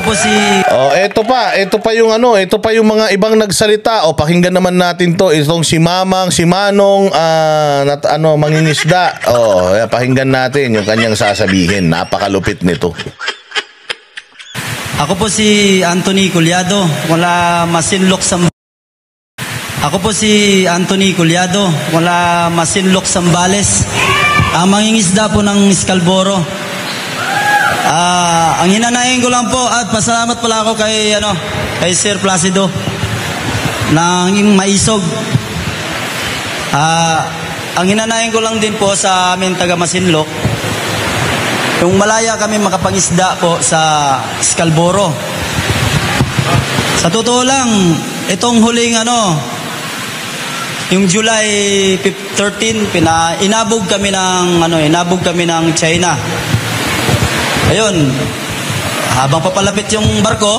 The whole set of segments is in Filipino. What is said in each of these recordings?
po si... Oh, ito pa yung ito pa yung mga ibang nagsalita. O pakinggan naman natin to. Itong si Mamang, si Manong mangingisda. Oh, pakinggan natin yung kanyang sasabihin. Napakalupit nito. Ako po si Anthony Culiado. Wala masinlok sa... Ako po si Anthony Culiado. Wala masinlok Sambales. Mangingisda po ng Scalboro. Ang hinanayin ko lang po at pasalamat pala ako kay Sir Placido ng Maisog. Ang hinanayin ko lang din po sa amin taga Masinloc, yung malaya kami makapangisda po sa Scalboro. Sa totoo lang, itong huling yung July 13, inabog kami ng China. Ayun, habang papalapit yung barko,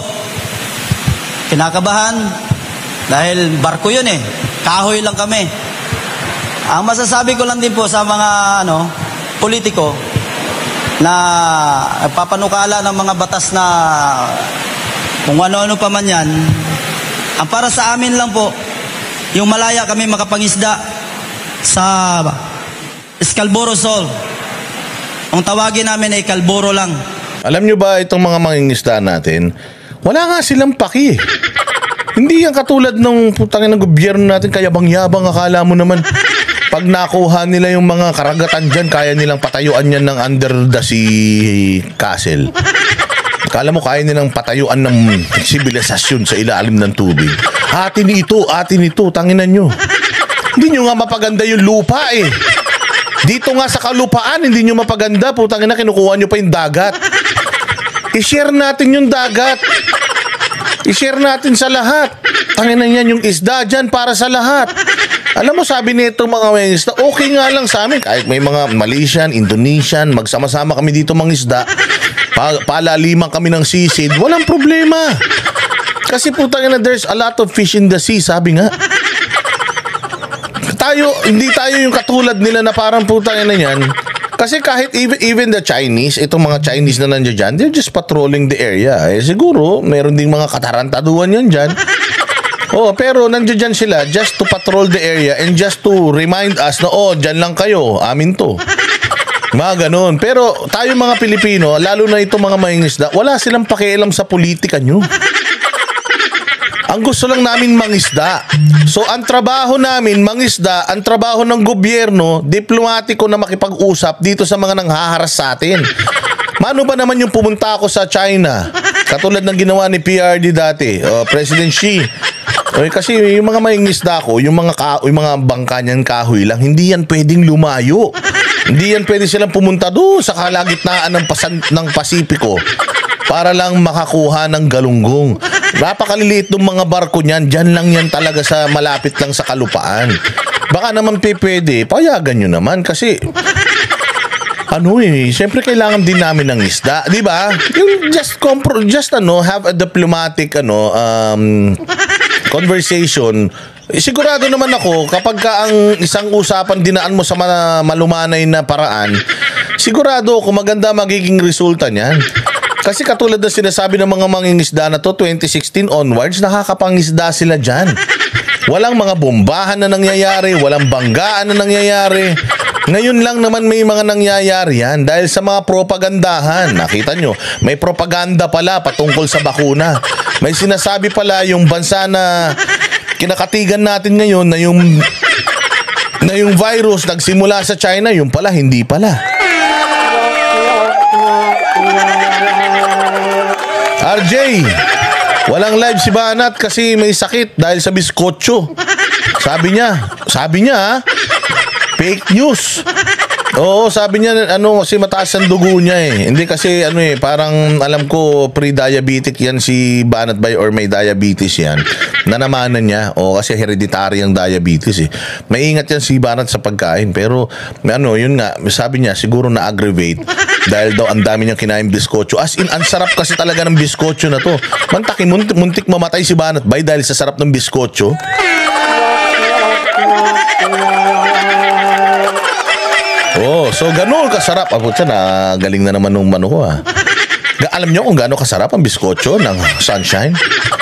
kinakabahan dahil barko yun kahoy lang kami. Ang masasabi ko lang din po sa mga politiko na papanukala ng mga batas na kung ano-ano pa man yan, ang para sa amin lang po, yung malaya kami makapangisda sa Scalboro Shoal. Ang tawagin namin ay Calboro lang. Alam nyo ba itong mga mangingisda natin, wala nga silang paki. Hindi yan katulad ng putangin ng gobyerno natin, kayabang-yabang. Akala mo naman, pag nakuha nila yung mga karagatan dyan, kaya nilang patayuan yan ng under the sea castle. Akala mo kaya nilang patayuan ng sibilisasyon sa ilalim ng tubig. Atin ito, tanginan nyo. Hindi nyo nga mapaganda yung lupa Dito nga sa kalupaan, hindi nyo mapaganda. Putang ina, kinukuha nyo pa yung dagat. I-share natin yung dagat. I-share natin sa lahat. Tangina yan, yung isda dyan para sa lahat. Alam mo, sabi nito mga mangisda, okay nga lang sa amin. Kahit may mga Malaysian, Indonesian, magsama-sama kami dito mangisda. Palaliman kami ng sisid. Walang problema. Kasi putang ina, there's a lot of fish in the sea, sabi nga. Hindi tayo yung katulad nila na parang putang ina yan. Kasi kahit even the Chinese, itong mga Chinese na nandiyan dyan, they're just patrolling the area. Siguro, meron ding mga katarantaduhan yan dyan. Pero nandiyan dyan sila just to patrol the area and just to remind us na, dyan lang kayo, amin to. Mga ganun. Pero tayo mga Pilipino, lalo na itong mga mangingisda, wala silang pakialam sa politika nyo. Ang gusto lang namin mangisda. So ang trabaho namin mangisda, ang trabaho ng gobyerno, diplomatiko na makipag-usap dito sa mga nanghaharas sa atin. Mano ba naman yung pumunta ako sa China? Katulad ng ginawa ni PRD dati, President Xi. Kasi yung mga mangingisda ko, yung mga bangka niyan kahoy lang, hindi yan pwedeng lumayo. Hindi yan pwede silang pumunta doon sa kalagitnaan ng Pasipiko para lang makakuha ng galunggong. Napakaliliit ng mga barko niyan. Diyan lang yan talaga sa malapit lang sa kalupaan. Baka naman pwede, payagan nyo naman kasi siyempre kailangan din namin ng isda, di ba? Yung have a diplomatic conversation. Sigurado naman ako kapag ang isang usapan dinaan mo sa malumanay na paraan, sigurado ako maganda magiging resulta niyan. Kasi katulad na sinasabi ng mga mangingisda na to, 2016 onwards, nakakapangisda sila dyan. Walang mga bombahan na nangyayari, walang banggaan na nangyayari. Ngayon lang naman may mga nangyayari yan dahil sa mga propagandahan. Nakita nyo, may propaganda pala patungkol sa bakuna. May sinasabi pala yung bansa na kinakatigan natin ngayon na yung virus nagsimula sa China, yung pala, hindi pala. RJ, walang live si Banat kasi may sakit dahil sa biskotso. Sabi niya, fake news. Oo, sabi niya kasi mataas ang dugo niya Hindi kasi parang alam ko pre-diabetic yan si Banat Bay or may diabetes yan. Nanamanan niya. Kasi hereditary ang diabetes Maingat yan si Banat sa pagkain pero yun nga, sabi niya siguro na-aggravate dahil daw ang dami niyang kinain biskotso. As in, ang sarap kasi talaga ng biskotso na to. Mantakin, muntik mamatay si Banat Bay dahil sa sarap ng biskotso. So ganun kasarap. Galing na naman nung mano ko Alam nyo kung gaano kasarap ang biskotso ng Sunshine?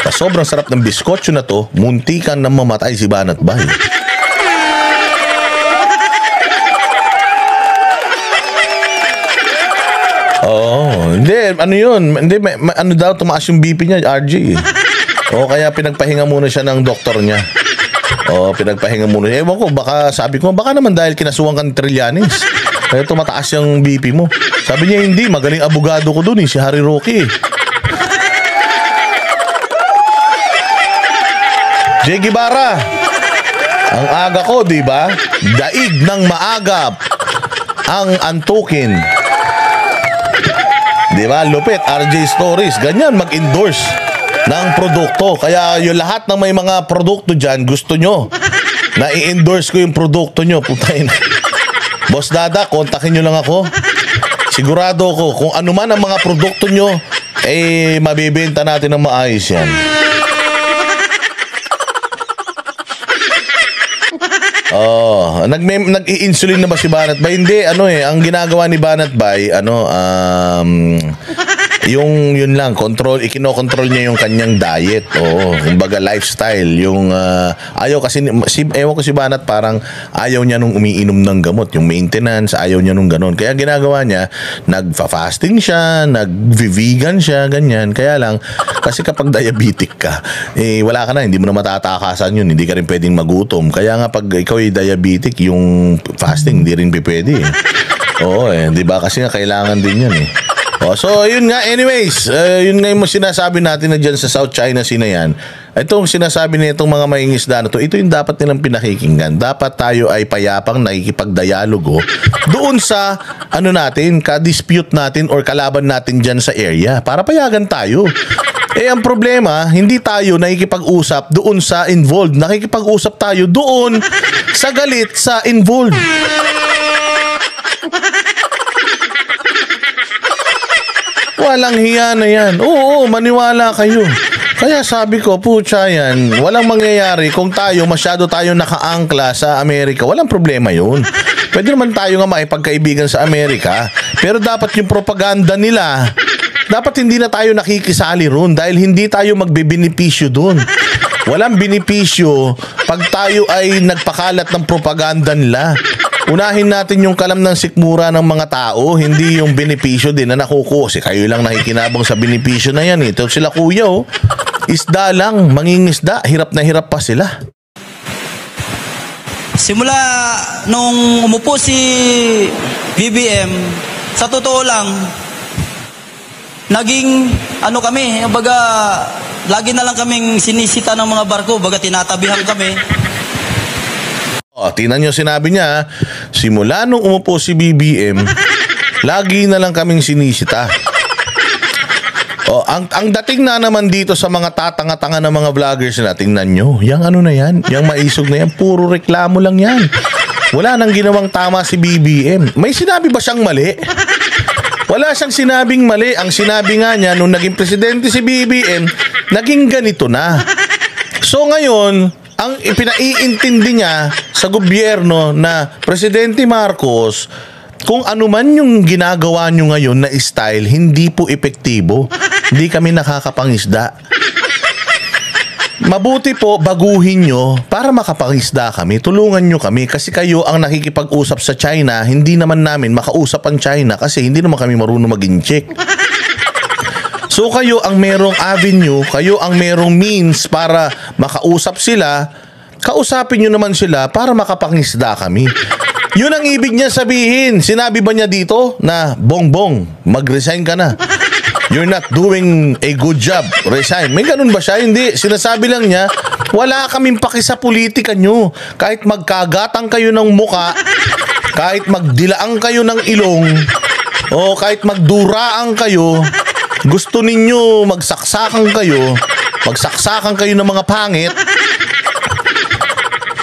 Sa sobrang sarap ng biskotso na to, muntikan na mamatay si Banat Bay. Hindi, ano yun? Hindi, ano daw, tumaas yung BP niya, RG. Kaya pinagpahinga muna siya ng doktor niya. Pinagpahinga muna. Ewan ko, baka sabi ko, baka naman dahil kinasuhan ka ni Trillanes. Kaya tumataas yung BP mo. Sabi niya, hindi, magaling abogado ko dun si Harry Roque. Jay Guevara, ang aga ko, di ba? Daig ng maagap ang antukin. Di ba? Lupit, RJ Stories. Ganyan, mag-endorse ng produkto. Kaya yung lahat ng may mga produkto dyan, gusto nyo na i-endorse ko yung produkto nyo. Putayin. Boss Dada, kontakin nyo lang ako. Sigurado ko, kung ano man ang mga produkto nyo, mabibenta natin ng maayos yan. Nag-i-insulin na ba si Banat Bay? Hindi, ang ginagawa ni Banat Bay, yun lang, ikinokontrol niya yung kanyang diet. Kumbaga lifestyle, yung ayaw kasi ewan ko si Banat, parang ayaw niya nung umiinom ng gamot, yung maintenance, ayaw niya nung ganun. Kaya ginagawa niya, nagfa-fasting siya, nag-vegan siya, ganyan. Kaya lang, kasi kapag diabetic ka, wala ka na, hindi mo na matatakasan yun, hindi ka rin pwedeng magutom. Kaya nga pag ikaw ay diabetic, yung fasting hindi rin pwede. Di ba? Kasi nga kailangan din yun so yun nga, anyways, yun nga yung sinasabi natin na dyan sa South China Sea na yan. Itong sinasabi nitong mga mangingisda na to, ito yung dapat nilang pinakikinggan. Dapat tayo ay payapang nakikipagdialogo doon sa natin, ka-dispute natin or kalaban natin dyan sa area para payagan tayo. Ang problema, hindi tayo nakikipag-usap doon sa involved. Nakikipag-usap tayo doon sa galit sa involved. Walang hiya na yan. Oo, maniwala kayo. Kaya sabi ko, putya yan, walang mangyayari kung masyado tayo nakaangkla sa Amerika. Walang problema yun. Pwede naman tayo nga maipagkaibigan sa Amerika. Pero dapat yung propaganda nila, dapat hindi na tayo nakikisali ron dahil hindi tayo magbebenepisyo dun. Walang benepisyo pag tayo ay nagpakalat ng propaganda nila. Unahin natin yung kalam ng sikmura ng mga tao, hindi yung benepisyo din na nakukuha. Kasi kayo lang nakikinabang sa benepisyo na yan. Ito sila kuya, isda lang, mangingisda, hirap na hirap pa sila. Simula nung umupo si BBM, sa totoo lang, naging kami, baga lagi na lang kaming sinisita ng mga barko, baga tinatabihan kami. Tingnan nyo, sinabi niya, simula nung umupo si BBM, lagi na lang kaming sinisita. Ang dating na naman dito sa mga tatanga-tanga ng mga vloggers na, tingnan nyo, yung na yan, yung maisog na yan, puro reklamo lang yan. Wala nang ginawang tama si BBM. May sinabi ba siyang mali? Wala siyang sinabing mali. Ang sinabi nga niya, nung naging presidente si BBM, naging ganito na. So ngayon, ang ipinaiintindi niya sa gobyerno na Presidente Marcos, kung ano man yung ginagawa nyo ngayon na style, hindi po epektibo. Hindi kami nakakapangisda. Mabuti po, baguhin nyo para makapangisda kami. Tulungan nyo kami kasi kayo ang nakikipag-usap sa China. Hindi naman namin makausap ang China kasi hindi naman kami marunong mag-incheck. So kayo ang merong avenue, kayo ang merong means para makausap sila, kausapin nyo naman sila para makapangisda kami. Yun ang ibig niya sabihin. Sinabi ba niya dito na, Bongbong, mag-resign ka na. You're not doing a good job. Resign. May ganun ba siya? Hindi. Sinasabi lang niya, wala kaming paki sa politika nyo. Kahit magkagatang kayo ng muka, kahit magdilaang kayo ng ilong, o kahit magduraang kayo, gusto ninyo magsaksakan kayo ng mga pangit,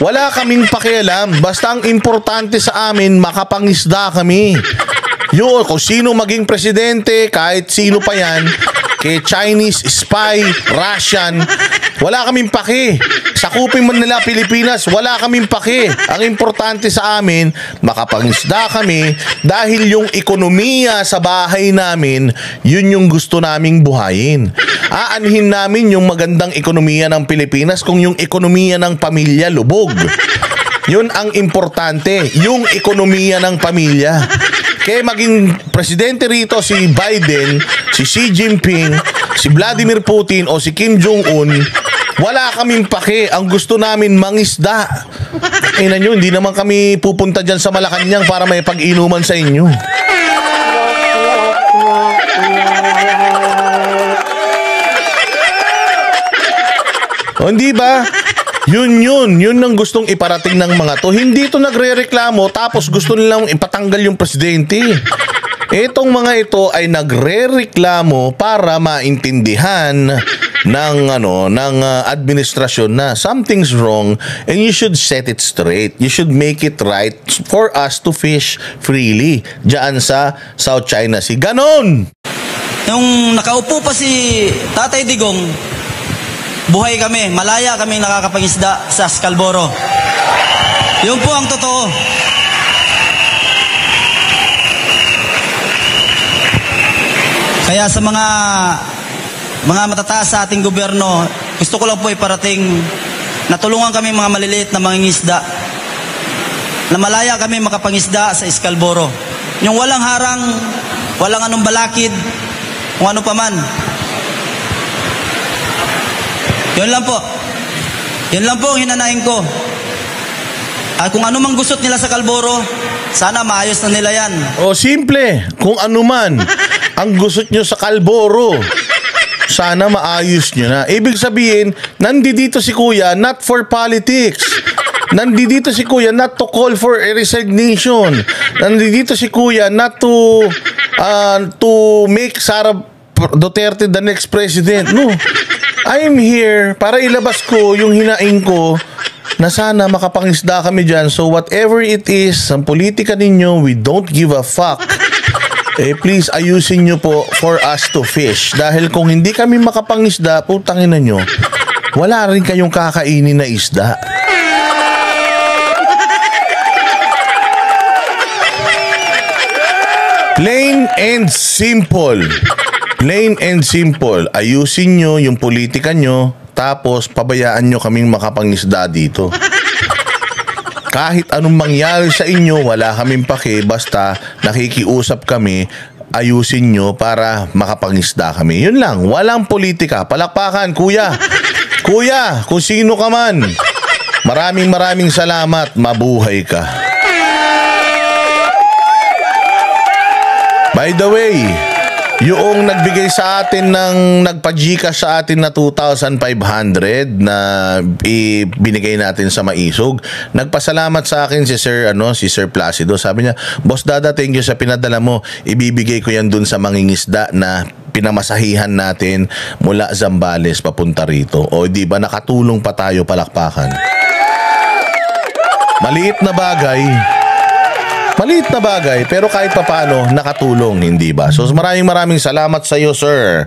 wala kaming pakialam. Basta ang importante sa amin, makapangisda kami. Kung sino maging presidente, kahit sino pa yan, kay Chinese spy, Russian, wala kaming pake. Sakupin man nila Pilipinas, wala kaming pake. Ang importante sa amin, makapangisda kami dahil yung ekonomiya sa bahay namin, yun yung gusto naming buhayin. Aanhin namin yung magandang ekonomiya ng Pilipinas kung yung ekonomiya ng pamilya lubog. Yun ang importante, yung ekonomiya ng pamilya. Kaya maging presidente rito si Biden, si Xi Jinping, si Vladimir Putin o si Kim Jong-un, wala kaming pake. Ang gusto namin mangisda. Ina nyo, hindi naman kami pupunta dyan sa Malacanang para may pag-inuman sa inyo. O hindi ba? Yun ang gustong iparating ng mga to. Hindi to nagrereklamo tapos gusto nilang ipatanggal yung presidente. Itong mga ito ay nagrereklamo para maintindihan ng administrasyon na something's wrong and you should set it straight. You should make it right for us to fish freely diyan sa South China Sea. Ganon! Nung nakaupo pa si Tatay Digong, buhay kami, malaya kaming nakakapangisda sa Scarborough. Yun po ang totoo. Kaya sa mga matataas sa ating gobyerno, gusto ko lang po iparating na tulungan kami mga maliliit na mangingisda na malaya kami makapangisda sa Scarborough. Yung walang harang, walang anong balakid, kung ano pa man. Yun lang po. Yun lang po ang hinanaing ko. At kung ano mang gusot nila sa Scarborough, sana maayos na nila yan. O simple, kung ano man ang gusot nyo sa Scarborough, sana maayos nyo na. Ibig sabihin, nandito si Kuya not for politics. Nandito si Kuya not to call for a resignation. Nandito si Kuya not to make Sara Duterte the next president. No. I'm here para ilabas ko yung hinaing ko na sana makapangisda kami dyan. So whatever it is, ang politika ninyo, we don't give a fuck. Please ayusin nyo po for us to fish. Dahil kung hindi kami makapangisda, putangin na nyo, wala rin kayong kakainin na isda. Plain and simple. Plain and simple. Ayusin nyo yung politika nyo, tapos pabayaan nyo kaming makapangisda dito. Kahit anong mangyari sa inyo, wala kaming pake, basta nakikiusap kami, ayusin nyo para makapangisda kami. Yun lang, walang politika. Palakpakan, Kuya. Kuya, kung sino ka man, maraming salamat, mabuhay ka. By the way, yung nagbigay sa atin nagpa-Gcash sa atin na 2,500 na binigay natin sa Maisog. Nagpasalamat sa akin si Sir Placido. Sabi niya, Boss Dada, thank you sa pinadala mo. Ibibigay ko yan dun sa mangingisda na pinamasahihan natin mula Zambales papunta rito. O di ba nakatulong pa tayo, palakpakan. Maliit na bagay, pero kahit papaano nakatulong, hindi ba? So maraming salamat sa iyo, sir,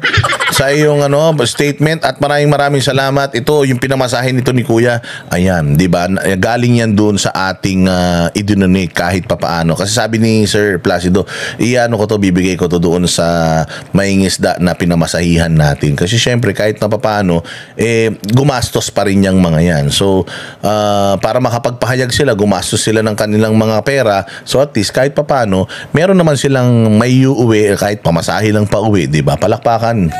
sa iyong statement, at maraming salamat. Ito yung pinamasahin nito ni Kuya. Ayan, di ba? Galing yan doon sa ating idinonate kahit papaano. Kasi sabi ni Sir Placido, bibigay ko to doon sa mangingisda na pinamasahihan natin. Kasi syempre kahit na papaano, gumastos pa rin yung mga yan. So para makapagpahayag sila, gumastos sila ng kanilang mga pera. So at least kahit papaano, meron naman silang may uuwi kahit pamasahe lang pa uwi, di ba? Palakpakan.